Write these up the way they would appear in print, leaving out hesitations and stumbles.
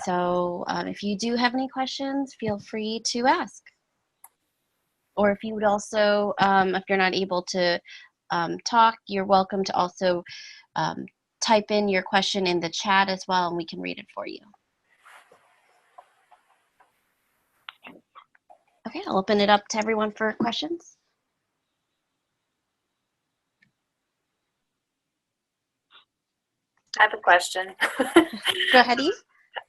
So if you do have any questions, feel free to ask. Or if you would also, if you're not able to talk, you're welcome to also type in your question in the chat as well, and we can read it for you. Okay, I'll open it up to everyone for questions. I have a question. Go ahead, Eve.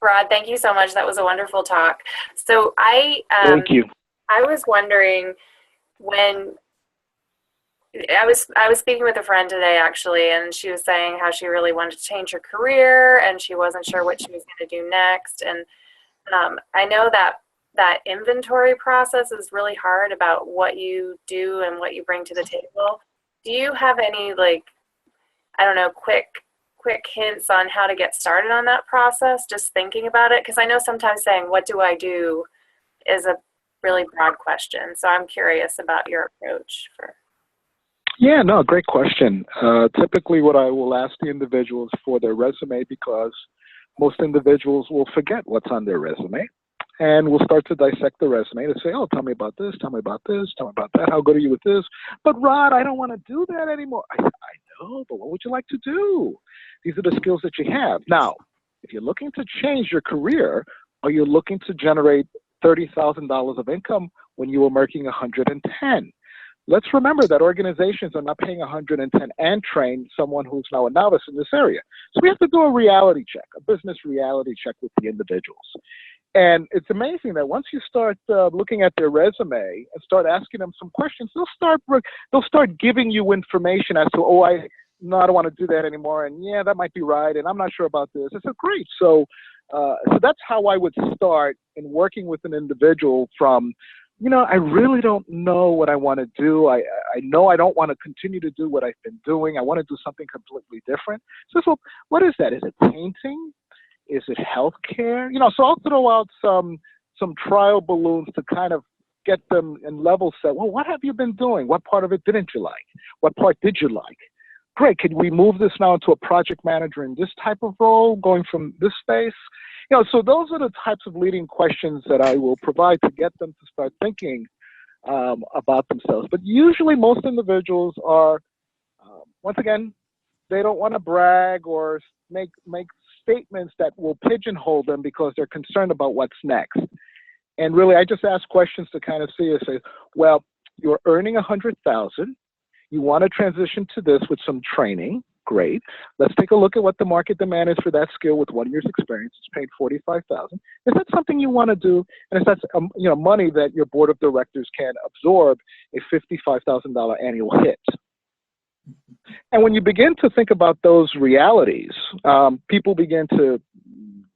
Rod, thank you so much. That was a wonderful talk. So thank you. I was wondering, when I was speaking with a friend today actually, and she was saying how she really wanted to change her career and she wasn't sure what she was going to do next. And I know that inventory process is really hard about what you do and what you bring to the table. Do you have any, like, I don't know, quick hints on how to get started on that process, just thinking about it? Because I know sometimes saying, what do I do, is a really broad question. So I'm curious about your approach for. Yeah, no, great question. Typically what I will ask the individuals for their resume, because most individuals will forget what's on their resume. And we'll start to dissect the resume to say, oh, tell me about this, tell me about this, tell me about that, how good are you with this? But Rod, I don't want to do that anymore. I know, but what would you like to do? These are the skills that you have. Now, if you're looking to change your career, are you looking to generate $30,000 of income when you were making 110? Let's remember that organizations are not paying 110 and train someone who's now a novice in this area. So we have to do a reality check, a business reality check with the individuals. And it's amazing that once you start looking at their resume and start asking them some questions, they'll start giving you information as to, oh, I don't want to do that anymore, and yeah, that might be right, and I'm not sure about this. I said, great. So that's how I would start in working with an individual from, I really don't know what I want to do. I know I don't want to continue to do what I've been doing. I want to do something completely different. So what is that? Is it painting? Is it healthcare? So I'll throw out some trial balloons to kind of get them in level set. Well, what have you been doing? What part of it didn't you like? What part did you like? Great. Could we move this now into a project manager in this type of role, going from this space? So those are the types of leading questions that I will provide to get them to start thinking about themselves. But usually most individuals are, once again, they don't want to brag or make statements that will pigeonhole them because they're concerned about what's next. And really, I just ask questions to kind of see and say, well, you're earning $100,000. You want to transition to this with some training. Great. Let's take a look at what the market demand is for that skill with 1 year's experience. It's paid $45,000. Is that something you want to do? And if that's money that your board of directors can absorb a $55,000 annual hit. And when you begin to think about those realities, people begin to,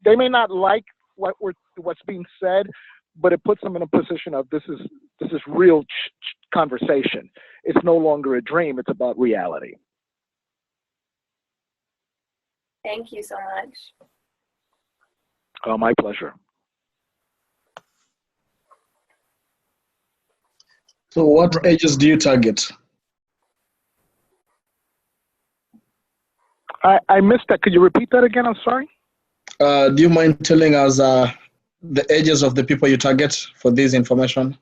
they may not like what's being said, but it puts them in a position of this is real conversation. It's no longer a dream. It's about reality. Thank you so much. Oh, my pleasure. So what ages do you target? I missed that. Could you repeat that again? I'm sorry. Do you mind telling us the ages of the people you target for this information?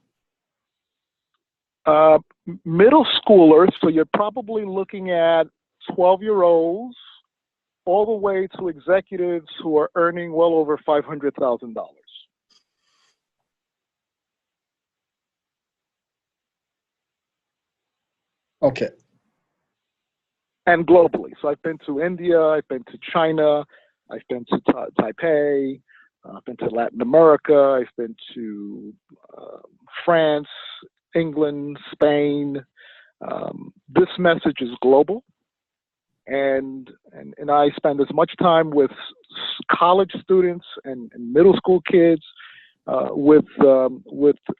Middle schoolers, so you're probably looking at 12-year-olds all the way to executives who are earning well over $500,000. Okay. And globally. So I've been to India, I've been to China, I've been to Taipei, I've been to Latin America, I've been to France, England, Spain. This message is global. And I spend as much time with college students and middle school kids, with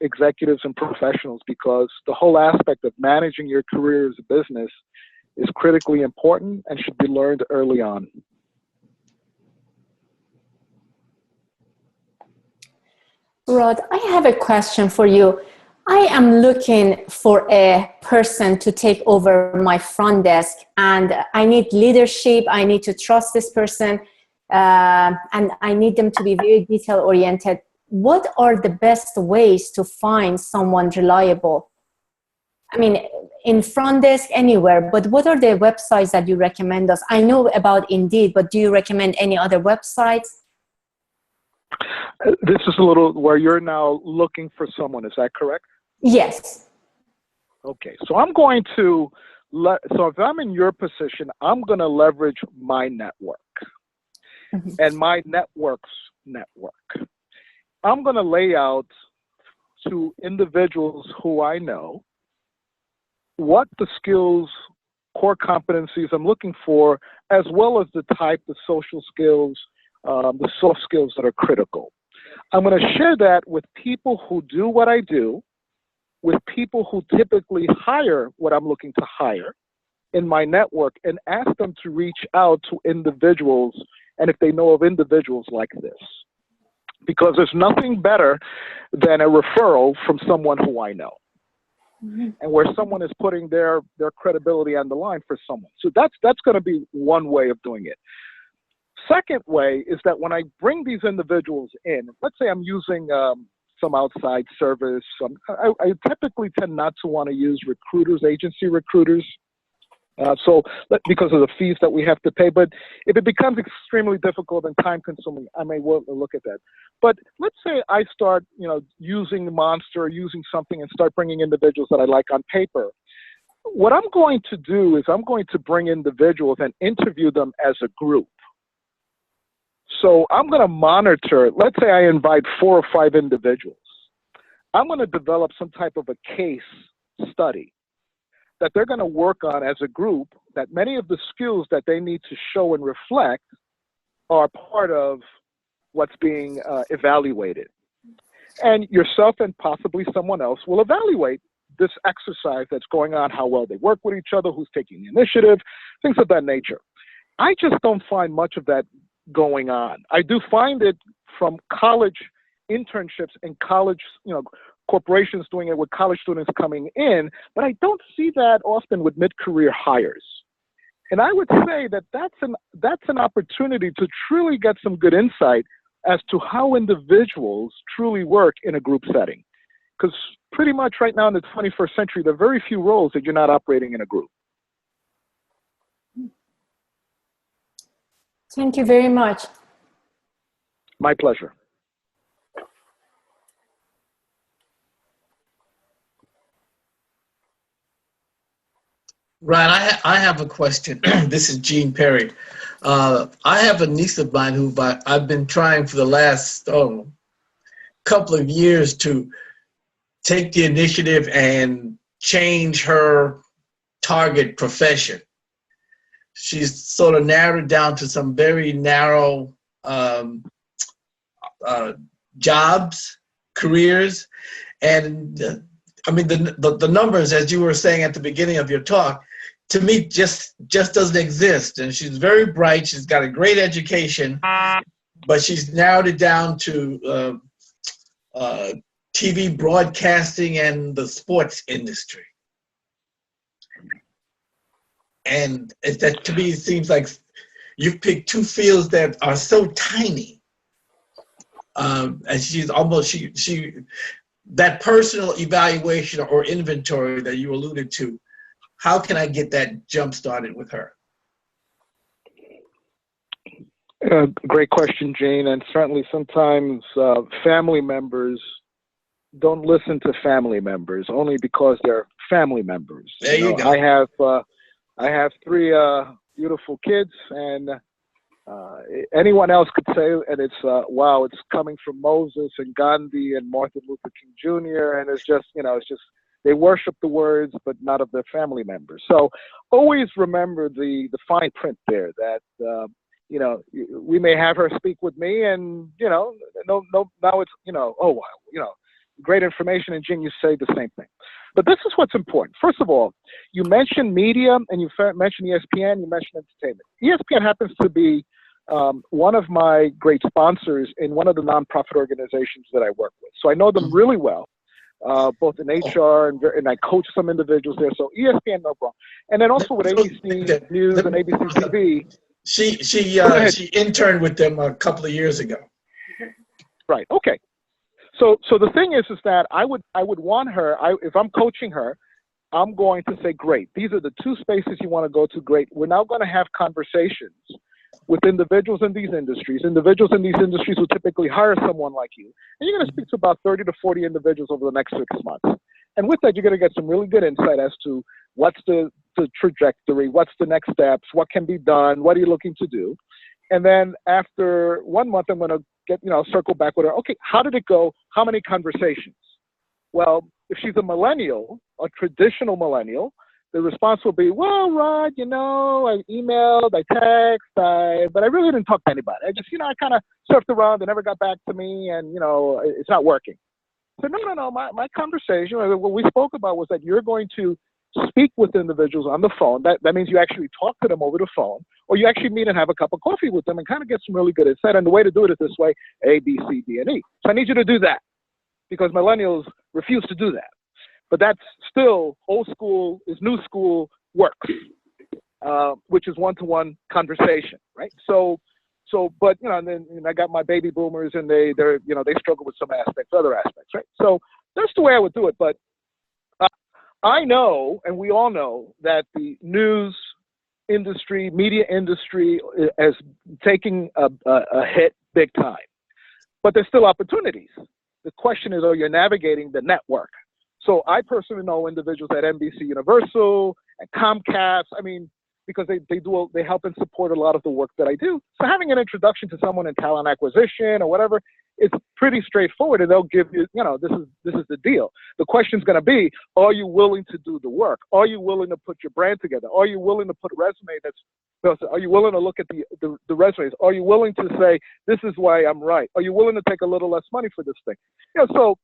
executives and professionals, because the whole aspect of managing your career as a business is critically important and should be learned early on. Rod, I have a question for you. I am looking for a person to take over my front desk, and I need leadership. I need to trust this person. and I need them to be very detail oriented. What are the best ways to find someone reliable? I mean, in front desk, anywhere, but what are the websites that you recommend us? I know about Indeed, but do you recommend any other websites? This is a little where you're now looking for someone. Is that correct? Yes. Okay. So I'm going to so if I'm in your position, I'm going to leverage my network and my network's network. I'm going to lay out to individuals who I know what the skills, core competencies I'm looking for, as well as the type of social skills, the soft skills that are critical. I'm going to share that with people who do what I do, with people who typically hire what I'm looking to hire in my network, and ask them to reach out to individuals, and if they know of individuals like this. Because there's nothing better than a referral from someone who I know. And where someone is putting their credibility on the line for someone. So that's going to be one way of doing it. Second way is that when I bring these individuals in, let's say I'm using some outside service. I typically tend not to want to use recruiters, agency recruiters. Because of the fees that we have to pay, but if it becomes extremely difficult and time consuming, I may well look at that. But let's say I start, using the Monster, using something and start bringing individuals that I like on paper. What I'm going to do is I'm going to bring individuals and interview them as a group. So I'm going to monitor, let's say I invite 4 or 5 individuals. I'm going to develop some type of a case study that they're going to work on as a group, that many of the skills that they need to show and reflect are part of what's being evaluated. And yourself and possibly someone else will evaluate this exercise that's going on, how well they work with each other, who's taking the initiative, things of that nature. I just don't find much of that going on. I do find it from college internships and college, corporations doing it with college students coming in, but I don't see that often with mid-career hires. And I would say that that's an opportunity to truly get some good insight as to how individuals truly work in a group setting. Because pretty much right now in the 21st century, there are very few roles that you're not operating in a group. Thank you very much. My pleasure. Ryan, I have a question. This is Gene Perry. I have a niece of mine who I've been trying for the last couple of years to take the initiative and change her target profession. She's sort of narrowed down to some very narrow jobs, careers, and I mean the numbers, as you were saying at the beginning of your talk, to me just doesn't exist. And she's very bright. She's got a great education, but she's narrowed it down to TV broadcasting and the sports industry. And that to me seems like you've picked 2 fields that are so tiny. And she's almost that personal evaluation or inventory that you alluded to. How can I get that jump started with her? Great question, Jane. And certainly sometimes family members don't listen to family members only because they're family members. There you go. I have 3 beautiful kids, and anyone else could say, and it's wow, it's coming from Moses and Gandhi and Martin Luther King Jr. And it's just, they worship the words, but not of their family members. So always remember the fine print there that, we may have her speak with me and, now it's, oh, wow, great information. And Jim, you say the same thing. But this is what's important. First of all, you mentioned media and you mentioned ESPN, you mentioned entertainment. ESPN happens to be one of my great sponsors in one of the nonprofit organizations that I work with. So I know them really well. Both in HR and I coach some individuals there. So ESPN, no problem. And then also with ABC News and ABC TV, ahead. She interned with them a couple of years ago. Right. Okay. So the thing is that I would want her. If I'm coaching her, I'm going to say, great. These are the two spaces you want to go to. Great. We're now going to have conversations with individuals in these industries. Individuals in these industries will typically hire someone like you, and you're going to speak to about 30 to 40 individuals over the next 6 months. And with that, you're going to get some really good insight as to what's the trajectory, what's the next steps, what can be done, what are you looking to do. And then after 1 month, I'm going to circle back with her. Okay, how did it go? How many conversations? Well, if she's a millennial, a traditional millennial, the response will be, well, Rod, I emailed, I texted, but I really didn't talk to anybody. I just, I kind of surfed around, they never got back to me, and, it's not working. So no, my conversation, what we spoke about was that you're going to speak with individuals on the phone. That means you actually talk to them over the phone, or you actually meet and have a cup of coffee with them and kind of get some really good insight. And the way to do it is this way: A, B, C, D, and E. So I need you to do that, because millennials refuse to do that. But that's still old school is new school work, which is one-to-one conversation, right? But and then I got my baby boomers, and they struggle with some aspects, other aspects, right? So that's the way I would do it. But I know, and we all know, that the news industry, media industry, is taking a hit big time. But there's still opportunities. The question is, are you navigating the network? So I personally know individuals at NBC Universal, at Comcast, because they help and support a lot of the work that I do. So having an introduction to someone in talent acquisition or whatever is pretty straightforward, and they'll give you, this is the deal. The question's going to be, are you willing to do the work? Are you willing to put your brand together? Are you willing to put a resume are you willing to look at the resumes? Are you willing to say, this is why I'm right? Are you willing to take a little less money for this thing? So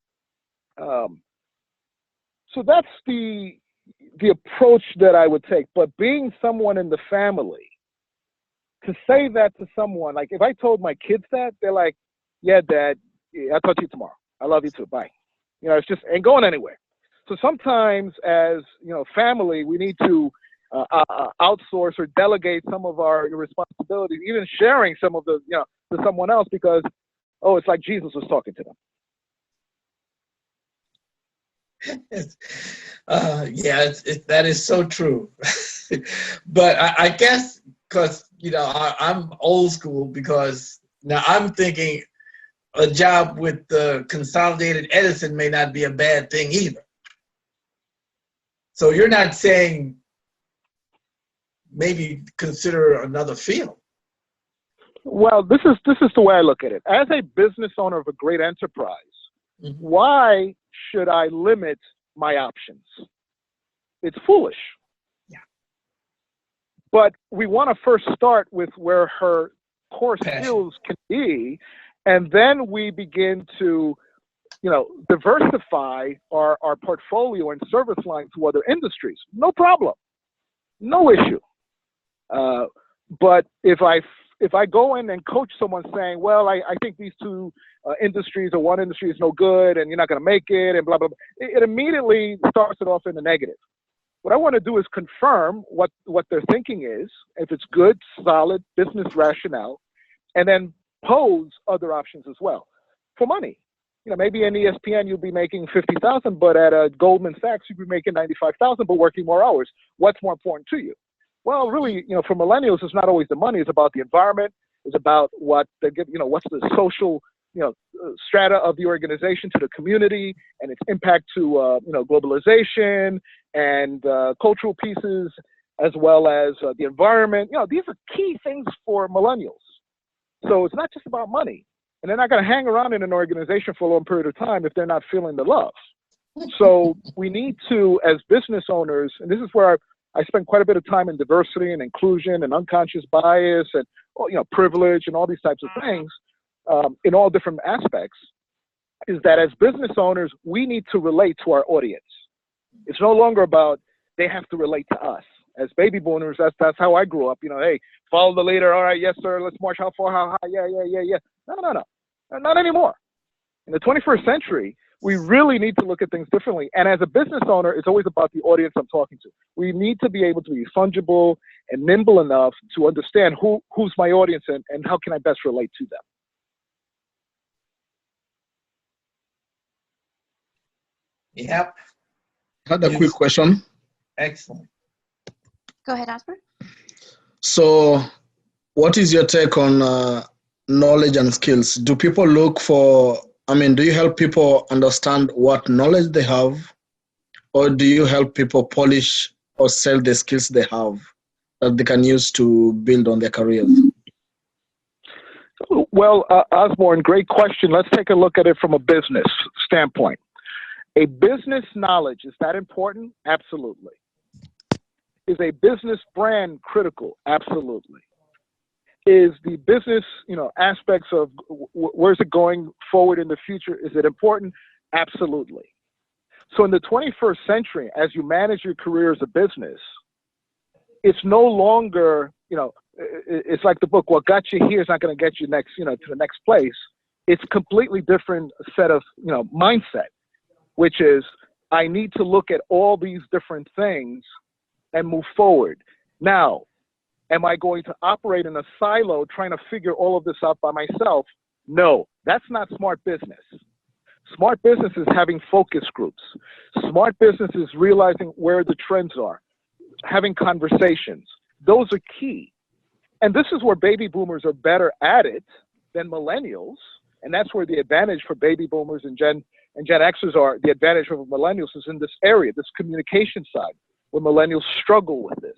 that's the approach that I would take. But being someone in the family, to say that to someone, like if I told my kids that, they're like, yeah, Dad, I'll talk to you tomorrow. I love you too. Bye. It's just ain't going anywhere. So sometimes as, family, we need to outsource or delegate some of our responsibilities, even sharing some of the, to someone else, because, it's like Jesus was talking to them. That is so true. But I guess because I'm old school, because now I'm thinking a job with the Consolidated Edison may not be a bad thing either. So you're not saying maybe consider another field? Well, this is the way I look at it. As a business owner of a great enterprise, why should I limit my options? It's foolish. Yeah. But we want to first start with where her core skills can be, and then we begin to, diversify our portfolio and service line to other industries. No problem. No issue. But if I go in and coach someone saying, well, I think these two industries or one industry is no good and you're not going to make it and blah, blah, blah, it immediately starts it off in the negative. What I want to do is confirm what their thinking is, if it's good, solid business rationale, and then pose other options as well for money. Maybe in ESPN you'll be making $50,000, but at a Goldman Sachs you'll be making $95,000, but working more hours. What's more important to you? Well, really, for millennials, it's not always the money. It's about the environment. It's about what they give. What's the social, strata of the organization to the community and its impact to, globalization and cultural pieces, as well as the environment. These are key things for millennials. So it's not just about money. And they're not going to hang around in an organization for a long period of time if they're not feeling the love. So we need to, as business owners, and this is where I spend quite a bit of time in diversity and inclusion and unconscious bias and privilege and all these types of things in all different aspects, is that as business owners, we need to relate to our audience. It's no longer about they have to relate to us. As baby boomers, that's how I grew up. Hey, follow the leader. All right, yes, sir. Let's march. How far? How high? Yeah. No. Not anymore. In the 21st century, we really need to look at things differently. And as a business owner, it's always about the audience I'm talking to. We need to be able to be fungible and nimble enough to understand who's my audience and how can I best relate to them. Yep. I had a quick question. Excellent. Go ahead, Osborne. So, what is your take on knowledge and skills? Do people look for, do you help people understand what knowledge they have, or do you help people polish or sell the skills they have that they can use to build on their careers? Well, Osborne, great question. Let's take a look at it from a business standpoint. A business knowledge, is that important? Absolutely. Is a business brand critical? Absolutely. Is the business, aspects of where's it going forward in the future, is it important? Absolutely. So in the 21st century, as you manage your career as a business, it's no longer, it's like the book, what got you here is not going to get you next, to the next place. It's a completely different set of, mindset, which is I need to look at all these different things and move forward. Now, am I going to operate in a silo trying to figure all of this out by myself? No, that's not smart business. Smart business is having focus groups. Smart business is realizing where the trends are, having conversations. Those are key. And this is where baby boomers are better at it than millennials. And that's where the advantage for baby boomers and Gen Xers are. The advantage for millennials is in this area, this communication side, where millennials struggle with this.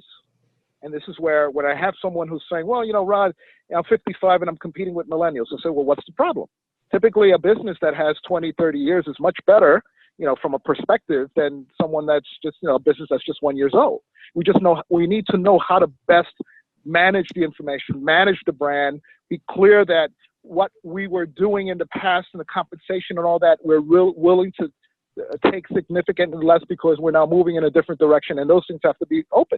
And this is where when I have someone who's saying, well, Rod, I'm 55 and I'm competing with millennials. I say, well, what's the problem? Typically a business that has 20, 30 years is much better, from a perspective than someone that's just, a business that's just 1 year old. We need to know how to best manage the information, manage the brand, be clear that what we were doing in the past and the compensation and all that, we're willing to take significantly less because we're now moving in a different direction. And those things have to be open.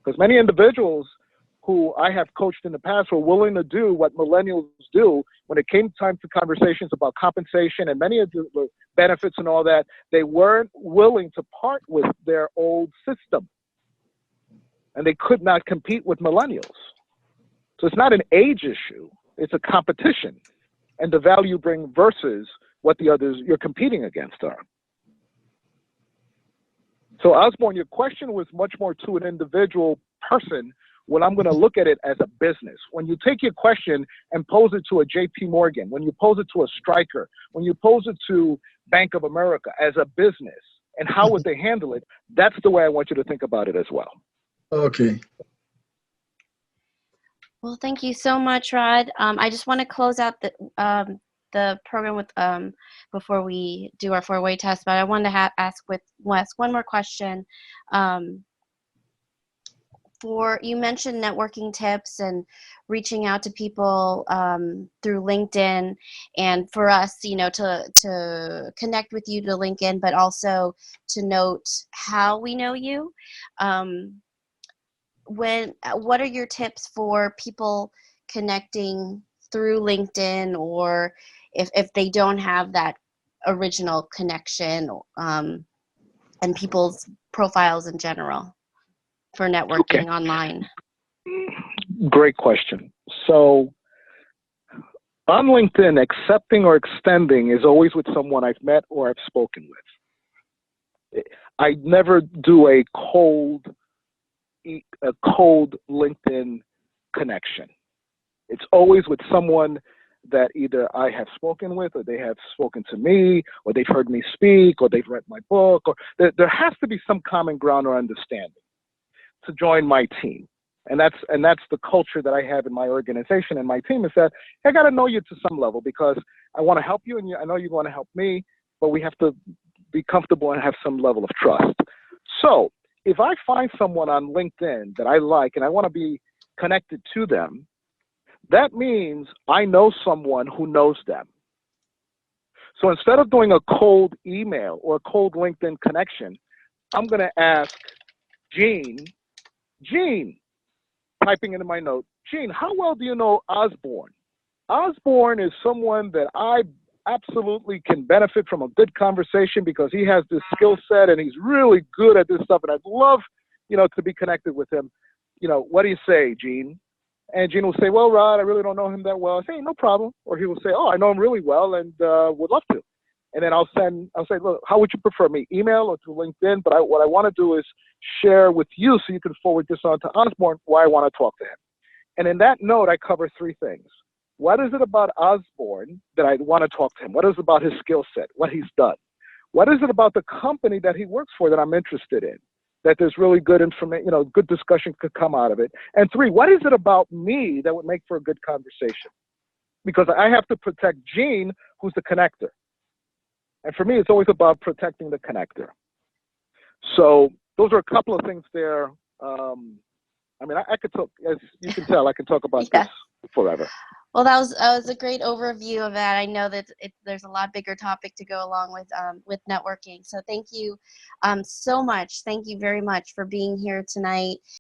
Because many individuals who I have coached in the past were willing to do what millennials do when it came time to conversations about compensation and many of the benefits and all that, they weren't willing to part with their old system. And they could not compete with millennials. So it's not an age issue, it's a competition. And the value you bring versus what the others you're competing against are. So Osborne, your question was much more to an individual person when I'm going to look at it as a business. When you take your question and pose it to a JP Morgan, when you pose it to a Stryker, when you pose it to Bank of America as a business, and how would they handle it, that's the way I want you to think about it as well. Okay. Well, thank you so much, Rod. I just want to close out the program with before we do our 4-way test, but I wanted to ask one more question. You mentioned networking tips and reaching out to people through LinkedIn, and for us, to connect with you to LinkedIn, but also to note how we know you. What are your tips for people connecting through LinkedIn, or if they don't have that original connection, and people's profiles in general for networking online? Great question. So on LinkedIn, accepting or extending is always with someone I've met or I've spoken with. I never do a cold LinkedIn connection. It's always with someone that either I have spoken with, or they have spoken to me, or they've heard me speak, or they've read my book, or there has to be some common ground or understanding to join my team. And that's the culture that I have in my organization and my team, is that I got to know you to some level because I want to help you, and I know you want to help me, but we have to be comfortable and have some level of trust. So if I find someone on LinkedIn that I like and I want to be connected to them, that means I know someone who knows them. So instead of doing a cold email or a cold LinkedIn connection, I'm going to ask Gene, typing into my note, Gene, how well do you know Osborne? Osborne is someone that I absolutely can benefit from a good conversation because he has this skill set and he's really good at this stuff. And I'd love, to be connected with him. What do you say, Gene? And Gene will say, well, Rod, I really don't know him that well. I say, no problem. Or he will say, oh, I know him really well and would love to. And then I'll say, look, how would you prefer me, email or through LinkedIn? But what I want to do is share with you so you can forward this on to Osborne why I want to talk to him. And in that note, I cover three things. What is it about Osborne that I want to talk to him? What is it about his skill set, what he's done? What is it about the company that he works for that I'm interested in? That there's really good information, good discussion could come out of it. And three, what is it about me that would make for a good conversation? Because I have to protect Gene, who's the connector. And for me, it's always about protecting the connector. So those are a couple of things there. I could talk, as you can tell, I can talk about this forever. Well, that was a great overview of that. I know that there's a lot bigger topic to go along with networking. So thank you so much. Thank you very much for being here tonight.